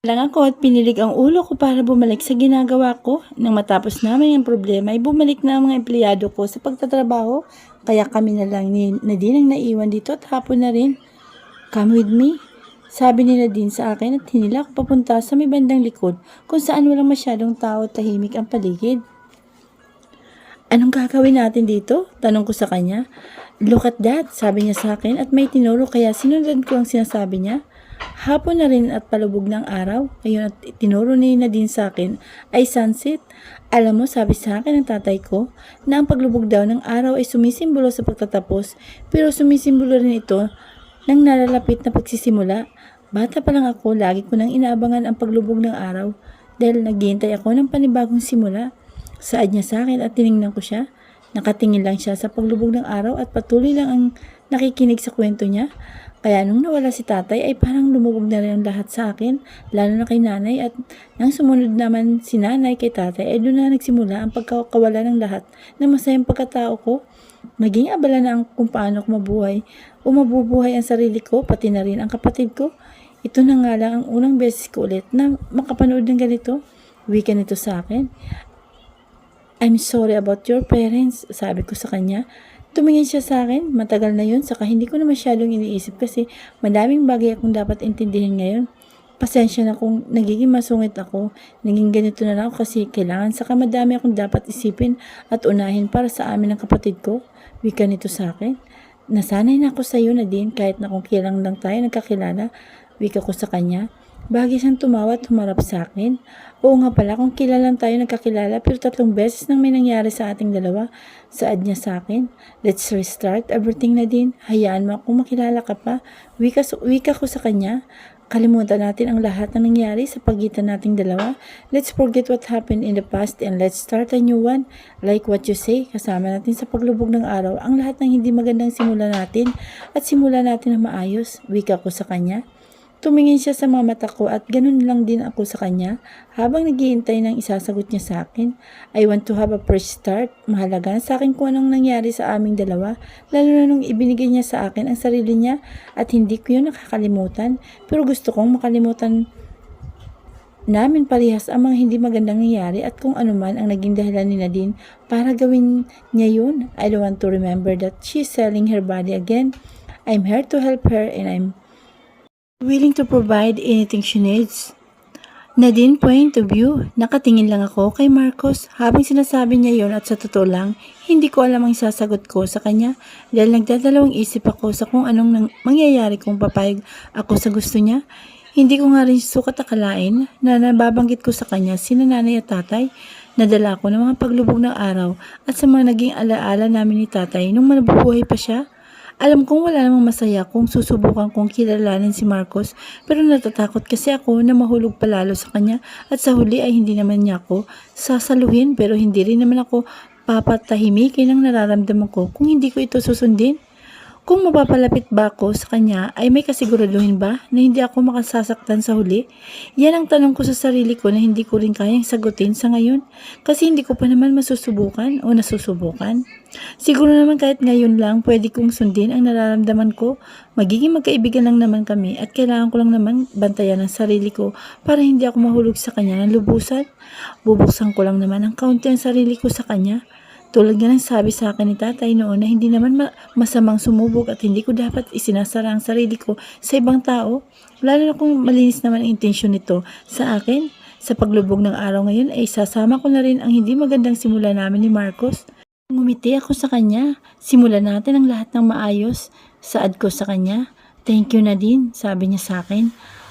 Lang ako at pinilig ang ulo ko para bumalik sa ginagawa ko. Nang matapos namin ang problema ay bumalik na ang mga empleyado ko sa pagtatrabaho. Kaya kami na lang ni Nadine ang naiwan dito at hapon na rin. Come with me, sabi ni Nadine sa akin at hinila ko papunta sa may bandang likod kung saan walang masyadong tao at tahimik ang paligid. Anong gagawin natin dito? Tanong ko sa kanya. Look at that, sabi niya sa akin at may tinuro kaya sinundan ko ang sinasabi niya. Hapon na rin at palubog ng araw. Ngayon at tinuro ni Nadine sa akin ay sunset. Alam mo, sabi sa akin ng tatay ko na ang paglubog daw ng araw ay sumisimbolo sa pagtatapos pero sumisimbolo rin ito ng nalalapit na pagsisimula. Bata pa lang ako, lagi ko nang inaabangan ang paglubog ng araw dahil naghihintay ako ng panibagong simula. Saad niya sa akin at tiningnan ko siya. Nakatingin lang siya sa paglubog ng araw at patuloy lang ang nakikinig sa kwento niya. Kaya nung nawala si tatay ay parang lumubog na rin ang lahat sa akin, lalo na kay nanay at nang sumunod naman si nanay kay tatay ay doon na nagsimula ang pagkawala ng lahat ng masayang pagkatao ko. Naging abala na ang kung paano ko mabuhay o mabubuhay ang sarili ko pati na rin ang kapatid ko. Ito na nga lang ang unang beses ko ulit na makapanood ng ganito. Wika nito sa akin. I'm sorry about your parents, sabi ko sa kanya. Tumingin siya sa akin, matagal na yun, saka hindi ko na masyadong iniisip kasi madaming bagay akong dapat intindihin ngayon. Pasensya na kung nagiging masungit ako, naging ganito na lang ako kasi kailangan, saka madami akong dapat isipin at unahin para sa amin ng kapatid ko. Wika nito sa akin. Nasanay na ako sa iyo na din kahit na kung kailang lang tayo nagkakilala, wika ko sa kanya. Bagay siyang tumawa at humarap sa akin. Oo nga pala, kung kilalang tayo nagkakilala pero 3 beses nang may nangyari sa ating dalawa, saad niya sa akin. Let's restart everything na din. Hayaan mo akong makilala ka pa. Wika ko sa kanya. Kalimutan natin ang lahat ng nangyari sa pagitan nating dalawa. Let's forget what happened in the past and let's start a new one. Like what you say, kasama natin sa paglubog ng araw ang lahat ng hindi magandang simula natin at simula natin na maayos. Wika ko sa kanya. Tumingin siya sa mga mata ko at ganun lang din ako sa kanya habang naghihintay ng isasagot niya sa akin. I want to have a fresh start. Mahalaga na sa akin kung anong nangyari sa aming dalawa, lalo na nung ibinigay niya sa akin ang sarili niya at hindi ko yun nakakalimutan. Pero gusto kong makalimutan namin parehas ang mga hindi magandang nangyari at kung ano man ang naging dahilan ni Nadine para gawin niya yun. I don't want to remember that she's selling her body again. I'm here to help her and I'm willing to provide anything she needs. Nadine point of view, nakatingin lang ako kay Marcos habang sinasabi niya yon at sa totoo lang, hindi ko alam ang sasagot ko sa kanya dahil nagdadalawang isip ako sa kung anong mangyayari kung papayag ako sa gusto niya. Hindi ko nga rin sukat akalain na nababanggit ko sa kanya sina nanay at tatay. Nadala ko ng mga paglubog ng araw at sa mga naging alaala namin ni tatay nung mabubuhay pa siya. Alam kong wala namang masaya kung susubukan kong kilalanin si Marcos pero natatakot kasi ako na mahulog palalo sa kanya at sa huli ay hindi naman niya ako sasaluhin pero hindi rin naman ako papatahimikin ang nararamdaman ko kung hindi ko ito susundin. Kung mapapalapit ba ako sa kanya ay may kasiguraduhin ba na hindi ako makasasaktan sa huli? Yan ang tanong ko sa sarili ko na hindi ko rin kayang sagutin sa ngayon kasi hindi ko pa naman masusubukan o nasusubukan. Siguro naman kahit ngayon lang pwede kong sundin ang nararamdaman ko. Magiging magkaibigan lang naman kami at kailangan ko lang naman bantayan ang sarili ko para hindi ako mahulog sa kanya ng lubusan. Bubuksan ko lang naman ang kaunti ang sarili ko sa kanya. Tulad nga ng sabi sa akin ni tatay noon na hindi naman masamang sumubok at hindi ko dapat isinasara ang sarili ko sa ibang tao. Lalo na kung malinis naman ang intensyon nito sa akin. Sa paglubog ng araw ngayon ay sasama ko na rin ang hindi magandang simula namin ni Marcos. Ngumiti ako sa kanya. Simulan natin ang lahat ng maayos. Saad ko sa kanya. Thank you Nadine, sabi niya sa akin.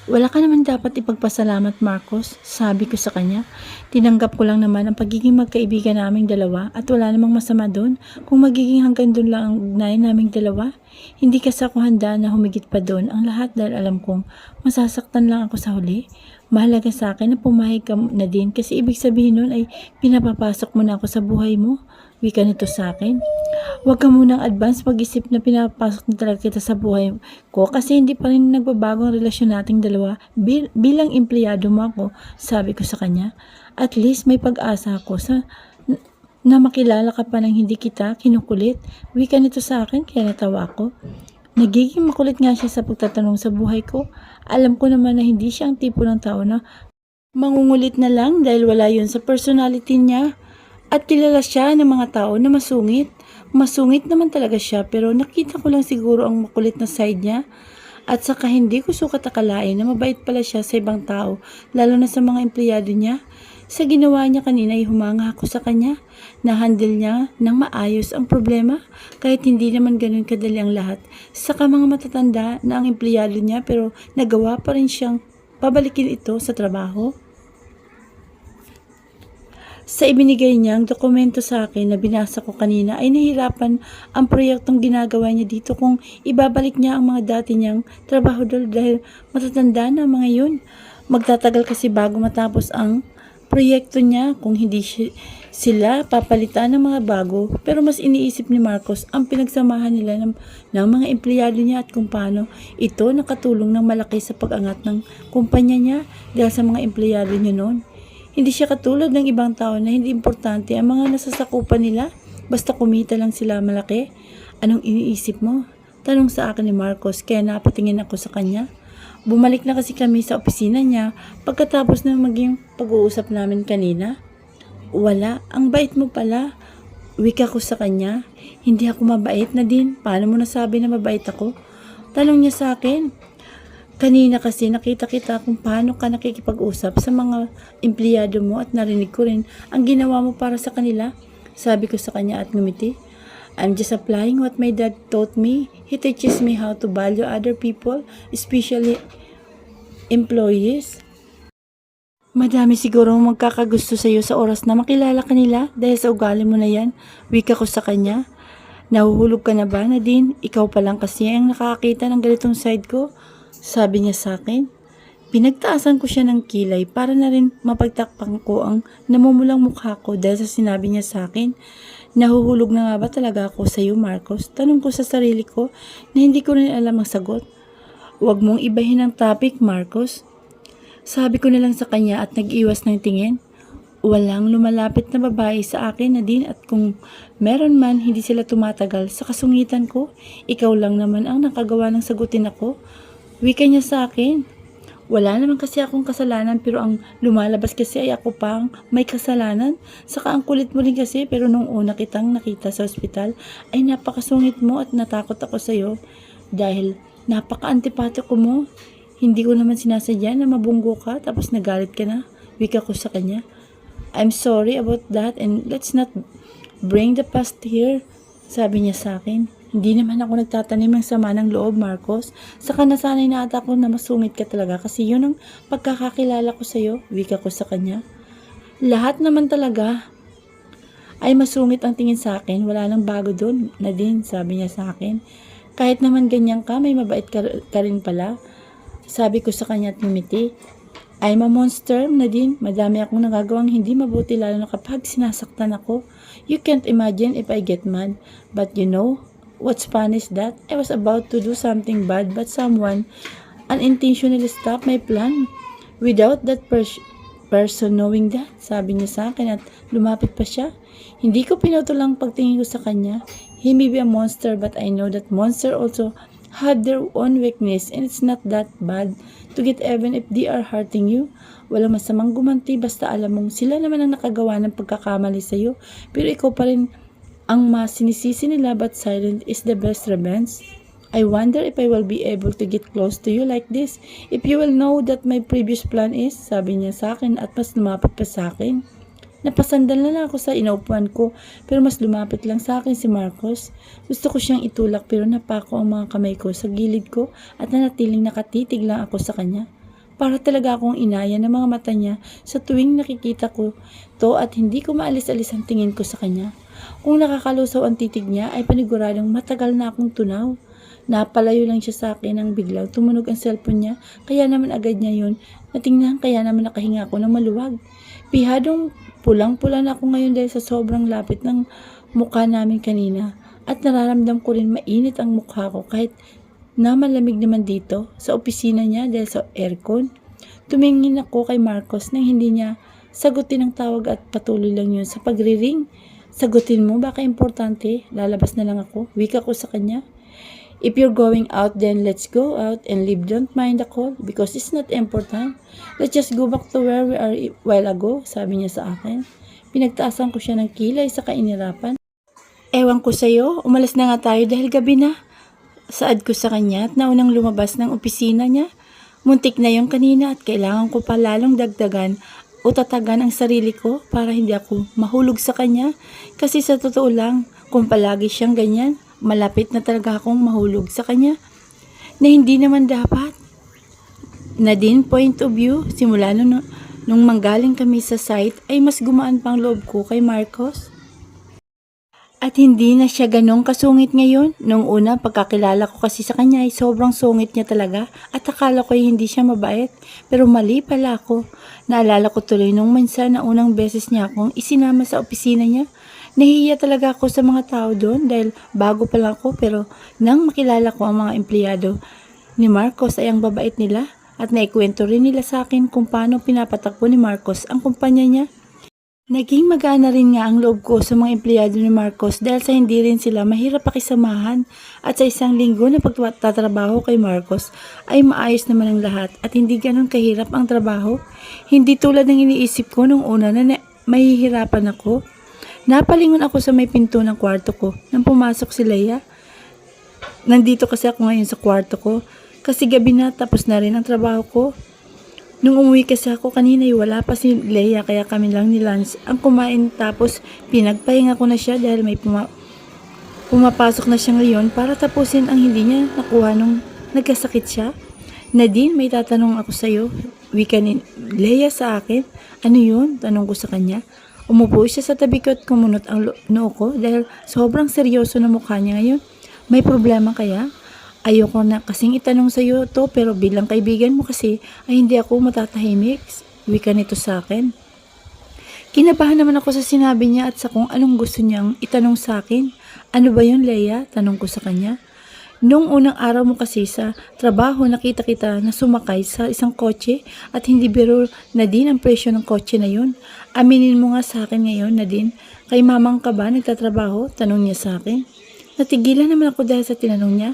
Wala ka naman dapat ipagpasalamat Marcos, sabi ko sa kanya. Tinanggap ko lang naman ang pagiging magkaibigan naming dalawa at wala namang masama doon kung magiging hanggang doon lang ang ugnayan naming dalawa. Hindi kasi ako handa na humigit pa doon ang lahat dahil alam kong masasaktan lang ako sa huli. Mahalaga sa akin na pumayag ka na din kasi ibig sabihin nun ay pinapapasok mo na ako sa buhay mo. Wika nito sa akin. Huwag ka munang advance mag-isip na pinapasok na talaga kita sa buhay ko kasi hindi pa rin nagbabago ang relasyon nating dalawa bilang empleyado mo ako, sabi ko sa kanya. At least may pag-asa ako na makilala ka pa ng hindi kita kinukulit. Wika nito sa akin kaya natawa ako. Nagiging makulit nga siya sa pagtatanong sa buhay ko. Alam ko naman na hindi siya ang tipo ng tao na mangungulit na lang dahil wala yun sa personality niya. At kilala siya ng mga tao na masungit. Masungit naman talaga siya pero nakita ko lang siguro ang makulit na side niya. At saka hindi ko sukat akalain na mabait pala siya sa ibang tao, lalo na sa mga empleyado niya. Sa ginawa niya kanina ay humanga ako sa kanya. Na-handle niya ng maayos ang problema kahit hindi naman ganun kadali ang lahat. Saka mga matatanda na ang empleyado niya pero nagawa pa rin siyang pabalikin ito sa trabaho. Sa ibinigay niyang dokumento sa akin na binasa ko kanina ay nahirapan ang proyektong ginagawa niya dito kung ibabalik niya ang mga dati niyang trabahador dahil matatanda na ang mga yun. Magtatagal kasi bago matapos ang proyekto niya kung hindi sila papalitan ng mga bago. Pero mas iniisip ni Marcos ang pinagsamahan nila ng mga empleyado niya at kung paano ito nakatulong ng malaki sa pag-angat ng kumpanya niya dahil sa mga empleyado niya noon. Hindi siya katulad ng ibang tao na hindi importante ang mga nasasakupan nila. Basta kumita lang sila malaki. Anong iniisip mo? Tanong sa akin ni Marcos kaya napatingin ako sa kanya. Bumalik na kasi kami sa opisina niya pagkatapos ng maging pag-uusap namin kanina. Wala, ang bait mo pala. Wika ko sa kanya. Hindi ako mabait na din. Paano mo nasabi na mabait ako? Tanong niya sa akin. Kanina kasi nakita kita kung paano ka nakikipag-usap sa mga empleyado mo at narinig ko rin ang ginawa mo para sa kanila. Sabi ko sa kanya at ngumiti. I'm just applying what my dad taught me. He teaches me how to value other people, especially employees. Madami siguro magkakagusto sa iyo sa oras na makilala ka nila dahil sa ugali mo na yan. Wika ko sa kanya. Nahuhulog ka na ba, Nadine? Ikaw pa lang kasi ang nakakita ng ganitong side ko. Sabi niya sa akin. Pinagtaasan ko siya ng kilay para na rin mapagtakpan ko ang namumulang mukha ko dahil sa sinabi niya sa akin. Nahuhulog na nga ba talaga ako sa iyo, Marcos? Tanong ko sa sarili ko na hindi ko rin alam ang sagot. Huwag mong ibahin ang topic, Marcos. Sabi ko na lang sa kanya at nag-iwas ng tingin. Walang lumalapit na babae sa akin na din at kung meron man hindi sila tumatagal sa kasungitan ko. Ikaw lang naman ang nakagawa ng sagutin ako. Wika niya sa akin. Wala naman kasi akong kasalanan pero ang lumalabas kasi ay ako pang may kasalanan. Saka ang kulit mo rin kasi pero nung una kitang nakita sa ospital ay napakasungit mo at natakot ako sa iyo dahil napaka-antipatiko mo. Hindi ko naman sinasadya na mabunggo ka tapos nagalit ka na. Wika ko sa kanya. I'm sorry about that and let's not bring the past here. Sabi niya sa akin. Hindi naman ako nagtatanim ng sama ng loob, Marcos. Saka nasanay na ata ko na masungit ka talaga kasi yun ang pagkakakilala ko sa'yo. Wika ko sa kanya. Lahat naman talaga ay masungit ang tingin sa akin. Wala nang bago doon. Nadine, sabi niya sa akin. Kahit naman ganyan ka, may mabait ka rin pala. Sabi ko sa kanya at ngumiti. I'm a monster, Nadine. Madami akong nagagawang hindi mabuti lalo na kapag sinasaktan ako. You can't imagine if I get mad. But you know, what's funny is that I was about to do something bad but someone unintentionally stopped my plan without that person knowing that. Sabi niya sa akin at lumapit pa siya. Hindi ko pinutulang pagtingin ko sa kanya. He may be a monster but I know that monster also had their own weakness and it's not that bad to get even if they are hurting you. Walang masamang gumanti basta alam mong sila naman ang nakagawa ng pagkakamali sa iyo pero ikaw pa rin ang mas sinisisi nila but silent is the best revenge. I wonder if I will be able to get close to you like this. If you will know that my previous plan is, sabi niya sa akin at mas lumapit pa sa akin. Napasandal na lang ako sa inaupuan ko pero mas lumapit lang sa akin si Marcos. Gusto ko siyang itulak pero napako ang mga kamay ko sa gilid ko at nanatiling nakatitig lang ako sa kanya. Para talaga akong inaya ng mga mata niya sa tuwing nakikita ko to at hindi ko maalis-alis ang tingin ko sa kanya. Kung nakakalusaw ang titig niya ay paniguradong matagal na akong tunaw. Napalayo lang siya sa akin nang biglang tumunog ang cellphone niya kaya naman agad niya yun natingnan kaya naman nakahinga ako ng maluwag. Pihadong pulang-pula na ako ngayon dahil sa sobrang lapit ng mukha namin kanina at nararamdam ko rin mainit ang mukha ko kahit na malamig naman dito sa opisina niya dahil sa aircon. Tumingin ako kay Marcos nang hindi niya sagutin ang tawag at patuloy lang yun sa pagriring. Sagutin mo, baka importante. Lalabas na lang ako. Wika ko sa kanya. If you're going out, then let's go out and leave. Don't mind the call because it's not important. Let's just go back to where we are a while ago, sabi niya sa akin. Pinagtaasan ko siya ng kilay sa kainirapan. Ewan ko sa'yo, umalas na nga tayo dahil gabi na. Saad ko sa kanya at naunang lumabas ng opisina niya. Muntik na yung kanina at kailangan ko pa lalong dagdagan o tatagan ang sarili ko para hindi ako mahulog sa kanya. Kasi sa totoo lang, kung palagi siyang ganyan, malapit na talaga akong mahulog sa kanya na hindi naman dapat. Nadine, point of view, simula nung manggaling kami sa site ay mas gumaan pang loob ko kay Marcos. At hindi na siya ganong kasungit ngayon. Nung una, pagkakilala ko kasi sa kanya ay sobrang sungit niya talaga at akala ko ay hindi siya mabait. Pero mali pala ako. Naalala ko tuloy nung minsan na unang beses niya akong isinama sa opisina niya. Nahihiya talaga ako sa mga tao doon dahil bago pa lang ako pero nang makilala ko ang mga empleyado ni Marcos ay ang babait nila at naikwento rin nila sa akin kung paano pinapatakbo ni Marcos ang kumpanya niya. Naging magaan na rin nga ang loob ko sa mga empleyado ni Marcos dahil sa hindi rin sila mahirap pakisamahan at sa isang linggo na pagtatrabaho kay Marcos ay maayos naman ang lahat at hindi ganun kahirap ang trabaho. Hindi tulad ng iniisip ko nung una na mahihirapan ako. Napalingon ako sa may pinto ng kwarto ko nang pumasok si Leia. Nandito kasi ako ngayon sa kwarto ko kasi gabi na tapos na rin ang trabaho ko. Nung umuwi kasi ako kanina ay wala pa si Leia kaya kami lang ni Lance ang kumain tapos pinagpahinga ko na siya dahil may pumapasok na siya ngayon para tapusin ang hindi niya nakuha nung nagkasakit siya. Nadine, may tatanong ako sa'yo. Wika ni Leia sa akin. Ano yun? Tanong ko sa kanya. Umupo siya sa tabi ko at kumunot ang noo ko dahil sobrang seryoso na mukha niya ngayon. May problema kaya? Ayoko na kasing itanong sa iyo to pero bilang kaibigan mo kasi ay hindi ako matatahimik. Wika nito sa akin. Kinabahan naman ako sa sinabi niya at sa kung anong gusto niyang itanong sa akin. Ano ba yun, Leia? Tanong ko sa kanya. Nung unang araw mo kasi sa trabaho nakita kita na sumakay sa isang kotse at hindi biro na din ang presyo ng kotse na yun. Aminin mo nga sa akin ngayon na din. Kay mamang ka ba nagtatrabaho? Tanong niya sa akin. Natigilan naman ako dahil sa tinanong niya.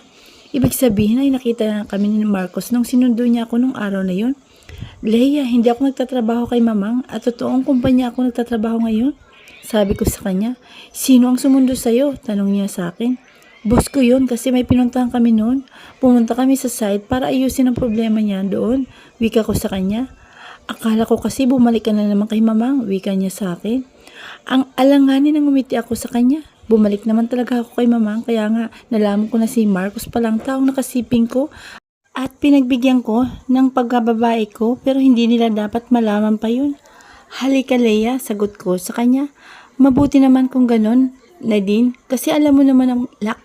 Ibig sabihin ay nakita na kami ni Marcos nung sinundo niya ako nung araw na yun. Leia, hindi ako nagtatrabaho kay mamang at totoong kumpanya ako nagtatrabaho ngayon. Sabi ko sa kanya, sino ang sumundo sa'yo? Tanong niya sa akin. Boss ko yun kasi may pinuntahan kami noon. Pumunta kami sa site para ayusin ang problema niya doon. Wika ko sa kanya. Akala ko kasi bumalik ka na naman kay mamang. Wika niya sa akin. Ang alanganin ng umiti ako sa kanya. Bumalik naman talaga ako kay mamang kaya nga nalaman ko na si Marcos palang taong nakasiping ko at pinagbigyan ko ng pagkababae ko pero hindi nila dapat malaman pa yun. Halika Leia, sagot ko sa kanya. Mabuti naman kung ganon, Nadine, kasi alam mo naman ang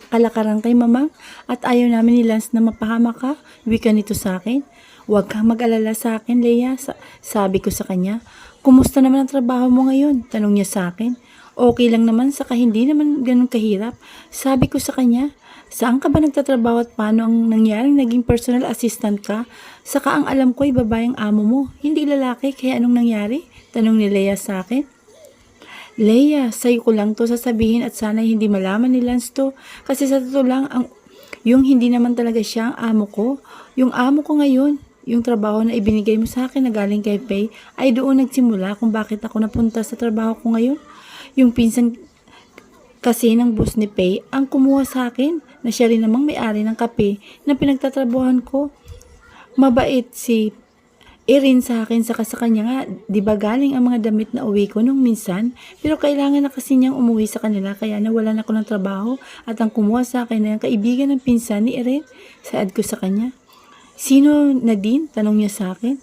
kalakaran kay mamang at ayaw namin ni Lance na mapahama ka. Wika nito sa akin. Huwag kang mag-alala sa akin, Leia, sabi ko sa kanya. Kumusta naman ang trabaho mo ngayon? Tanong niya sa akin. Okay lang naman, saka hindi naman ganun kahirap. Sabi ko sa kanya, saan ka ba nagtatrabaho at paano ang nangyaring naging personal assistant ka? Saka ang alam ko ay babaeng amo mo, hindi lalaki, kaya anong nangyari? Tanong ni Leia sa akin. Leia, sa'yo ko lang to sasabihin at sana hindi malaman ni Lance to. Kasi sa totoo lang, yung hindi naman talaga siya ang amo ko. Yung amo ko ngayon, yung trabaho na ibinigay mo sa akin na galing kay Pay, ay doon nagsimula kung bakit ako napunta sa trabaho ko ngayon. Yung pinsan kasi ng boss ni Pay ang kumuha sa akin na siya rin namang may-ari ng kape na pinagtatrabuhan ko. Mabait si Erin sa akin saka sa kanya nga, di ba galing ang mga damit na uwi ko nung minsan pero kailangan na kasi niyang umuwi sa kanila kaya nawalan ako ng trabaho at ang kumuha sa akin na yung kaibigan ng pinsan ni Erin. Saad ko sa kanya. Sino Nadine? Tanong niya sa akin.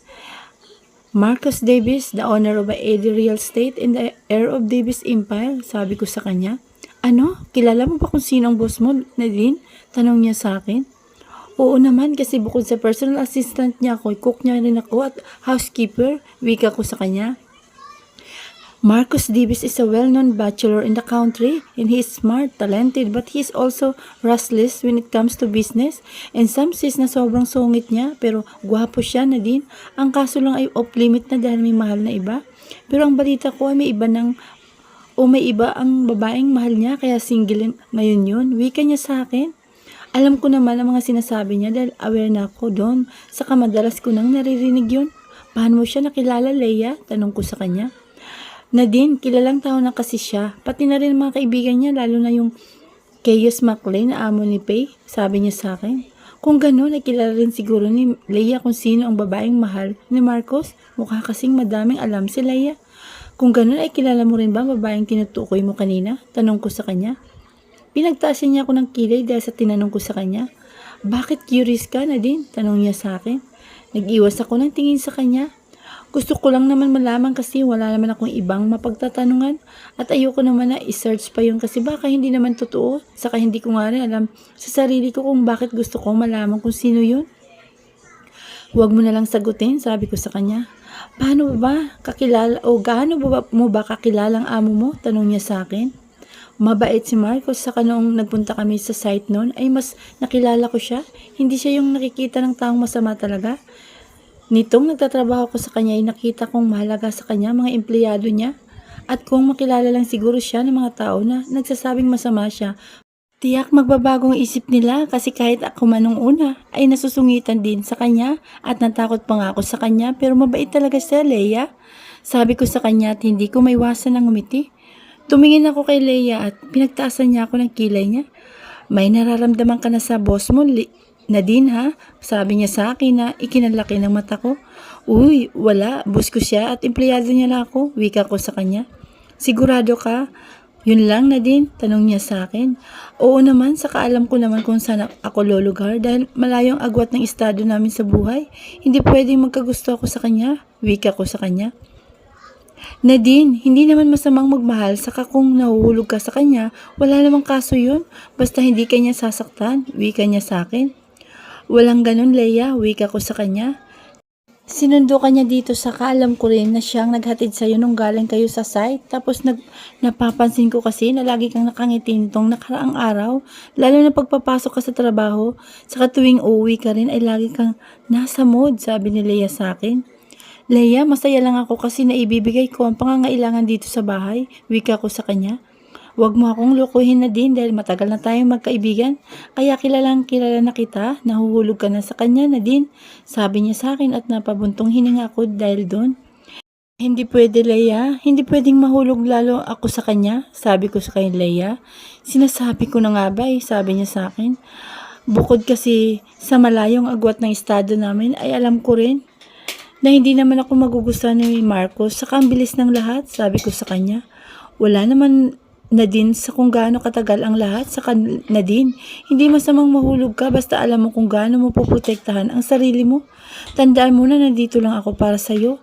Marcos Davis, the owner of AD Real Estate and the heir of Davis Empire, sabi ko sa kanya. Ano? Kilala mo ba kung sino ang boss mo, Nadine? Tanong niya sa akin. Oo naman kasi bukod sa personal assistant niya ako, cook niya rin ako at housekeeper, wika ko sa kanya. Marcos Davis is a well-known bachelor in the country and he is smart, talented, but he is also restless when it comes to business. And some says na sobrang sungit niya pero gwapo siya na din. Ang kaso lang ay off-limit na dahil may mahal na iba. Pero ang balita ko ay may iba ng O may iba ang babaeng mahal niya kaya single ngayon yun? Wika niya sa akin. Alam ko naman ang mga sinasabi niya dahil aware na ako doon. Saka madalas ko nang naririnig yun. Paano mo siya nakilala, Leia? Tanong ko sa kanya. Nadine, kilalang tao na kasi siya. Pati na rin mga kaibigan niya, lalo na yung Chaos McLean na amo ni Pay. Sabi niya sa akin. Kung gano'n, ay kilala rin siguro ni Leia kung sino ang babaeng mahal ni Marcos. Mukha kasing madaming alam si Leia. Kung gano'n, ay kilala mo rin ba ang babaeng tinutukoy mo kanina? Tanong ko sa kanya. Pinagtaasan niya ako ng kilay dahil sa tinanong ko sa kanya. Bakit curious ka na din? Tanong niya sa akin. Nag-iwas ako ng tingin sa kanya. Gusto ko lang naman malaman kasi wala naman akong ibang mapagtatanungan at ayoko naman na i-search pa yun kasi baka hindi naman totoo. Saka hindi ko nga rin alam sa sarili ko kung bakit gusto ko malaman kung sino yun. Huwag mo na lang sagutin, sabi ko sa kanya. Paano ba kakilala o gaano mo ba kakilala ang amo mo? Tanong niya sa akin. Mabait si Marcos, saka noong nagpunta kami sa site noon ay mas nakilala ko siya. Hindi siya yung nakikita ng taong masama talaga. Nitong nagtatrabaho ko sa kanya ay nakita kong mahalaga sa kanya mga empleyado niya. At kung makilala lang siguro siya ng mga tao na nagsasabing masama siya, tiyak magbabagong isip nila kasi kahit ako man nung una ay nasusungitan din sa kanya at natakot pa nga ako sa kanya pero mabait talaga siya, Leia. Sabi ko sa kanya at hindi ko maiwasan ng ngumiti. Tumingin ako kay Leia at pinagtaasan niya ako ng kilay niya. May nararamdaman ka na sa boss mo, Nadine ha? Sabi niya sa akin na ikinalaki ng mata ko. Uy, wala. Boss ko siya at empleyado niya lang ako. Wika ko sa kanya. Sigurado ka? Yun lang, Nadine? Tanong niya sa akin. Oo naman, saka alam ko naman kung saan ako lulugar dahil malayong agwat ng estado namin sa buhay. Hindi pwedeng magkagusto ako sa kanya. Wika ko sa kanya. Nadine, hindi naman masamang magmahal saka kung nahuhulog ka sa kanya, wala namang kaso yun. Basta hindi ka niya sasaktan, wika niya sa akin. Walang ganun, Leia, wika ko sa kanya. Sinundo ka niya dito saka alam ko rin na siyang naghatid sa'yo nung galing kayo sa site. Tapos napapansin ko kasi na lagi kang nakangiti nitong nakaraang araw. Lalo na pagpapasok ka sa trabaho. Saka tuwing uuwi ka rin ay lagi kang nasa mood, sabi ni Leia sa akin. Leia, masaya lang ako kasi naibibigay ko ang pangangailangan dito sa bahay. Wika ko sa kanya. Huwag mo akong lukuhin na din dahil matagal na tayong magkaibigan. Kaya kilalang kilala na kita, nahuhulog ka na sa kanya na din. Sabi niya sa akin at napabuntong hininga ako dahil doon. Hindi pwede, Leia. Hindi pwedeng mahulog lalo ako sa kanya. Sabi ko sa kanya, Leia. Sinasabi ko na nga ba sabi niya sa akin. Bukod kasi sa malayong agwat ng estado namin ay alam ko rin na hindi naman ako magugustuhan ni Marcos. Saka ang bilis ng lahat, sabi ko sa kanya. Wala naman na din sa kung gaano katagal ang lahat. Saka na din, hindi masamang mahulog ka basta alam mo kung gaano mo poprotektahan ang sarili mo. Tandaan mo na nandito lang ako para sa'yo.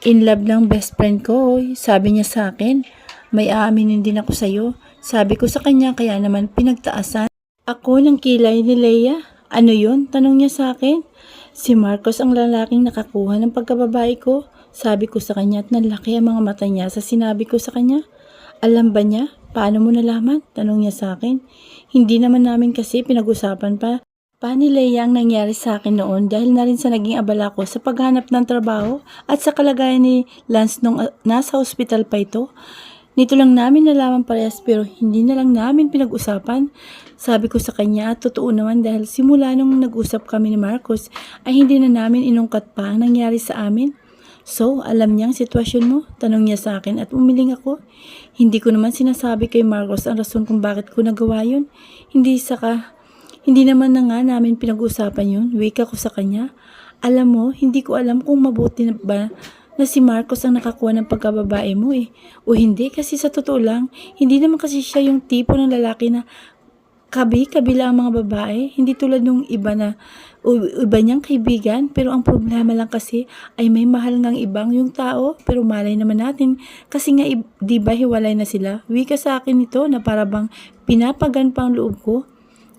In love lang best friend ko, sabi niya sa akin. May aaminin din ako sa'yo. Sabi ko sa kanya kaya naman pinagtaasan ako ng kilay ni Leia. Ano yun? Tanong niya sa akin. Si Marcos ang lalaking nakakuha ng pagkababae ko. Sabi ko sa kanya at nanlaki ang mga mata niya sa sinabi ko sa kanya. Alam ba niya? Paano mo nalaman? Tanong niya sa akin. Hindi naman namin kasi pinag-usapan pa. Ni Leia ang nangyari sa akin noon dahil na rin sa naging abala ko sa paghanap ng trabaho at sa kalagayan ni Lance nung nasa hospital pa ito. Nito lang namin nalaman parehas pero hindi na lang namin pinag-usapan. Sabi ko sa kanya at totoo naman dahil simula nung nag-usap kami ni Marcos ay hindi na namin inungkat pa ang nangyari sa amin. So, alam niya ang sitwasyon mo? Tanong niya sa akin at umiling ako. Hindi ko naman sinasabi kay Marcos ang rason kung bakit ko nagawa yun. Hindi naman na nga namin pinag-usapan yun. Wika ko sa kanya. Alam mo, hindi ko alam kung mabuti na ba na si Marcos ang nakakuha ng pagkababae mo O hindi, kasi sa totoo lang, hindi naman kasi siya yung tipo ng lalaki na kabila ang mga babae. Hindi tulad nung iba niyang kaibigan. Pero ang problema lang kasi ay may mahal ngang ibang yung tao. Pero malay naman natin kasi nga di ba hiwalay na sila. Wika sa akin ito na parabang pinapagan pa ang loob ko.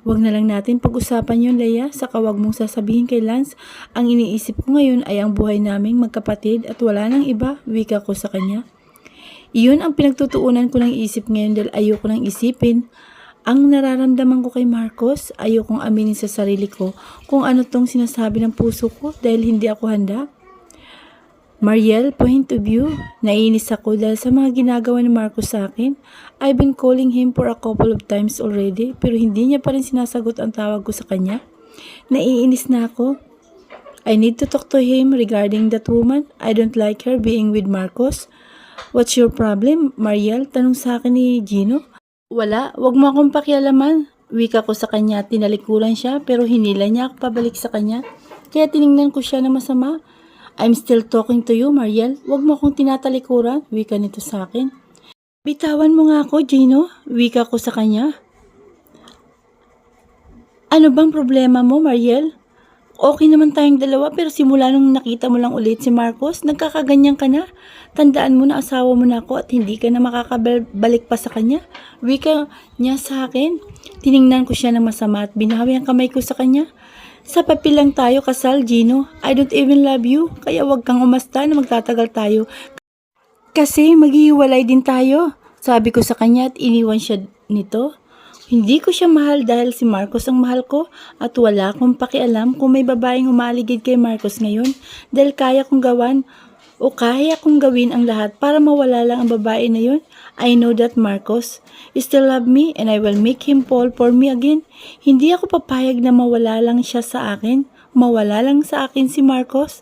Huwag na lang natin pag-usapan yun, Leia. Saka huwag mong sasabihin kay Lance. Ang iniisip ko ngayon ay ang buhay naming magkapatid at wala nang iba, wika ko sa kanya. Iyon ang pinagtutuunan ko ng isip ngayon dahil ayoko nang isipin. Ang nararamdaman ko kay Marcos, ayokong aminin sa sarili ko kung ano tong sinasabi ng puso ko dahil hindi ako handa. Mariel, point of view, naiinis ako dahil sa mga ginagawa ni Marcos sa akin. I've been calling him for a couple of times already, pero hindi niya pa rin sinasagot ang tawag ko sa kanya. Naiinis na ako. I need to talk to him regarding that woman. I don't like her being with Marcos. What's your problem, Mariel? Tanong sa akin ni Gino. Wala, wag mo akong pakialaman. Wika ko sa kanya, tinalikuran siya pero hinila niya ako pabalik sa kanya. Kaya tiningnan ko siya na masama. I'm still talking to you, Mariel. Wag mo akong tinatalikuran. Wika nito sa akin. Bitawan mo nga ako, Gino. Wika ko sa kanya. Ano bang problema mo, Mariel? Okay naman tayong dalawa pero simula nung nakita mo lang ulit si Marcos, nagkakaganyan ka na. Tandaan mo na asawa mo na ako at hindi ka na makakabalik pa sa kanya. Wika niya sa akin. Tiningnan ko siya ng masama at binawi ang kamay ko sa kanya. Sa papel lang tayo kasal, Gino. I don't even love you. Kaya wag kang umasta na magtatagal tayo. Kasi maghihiwalay din tayo. Sabi ko sa kanya at iniwan siya nito. Hindi ko siya mahal dahil si Marcos ang mahal ko at wala akong pakialam kung may babaeng umaligid kay Marcos ngayon dahil kaya kong gawin ang lahat para mawala lang ang babae na yun. I know that Marcos still love me and I will make him fall for me again. Hindi ako papayag na mawala lang siya sa akin. Mawala lang sa akin si Marcos.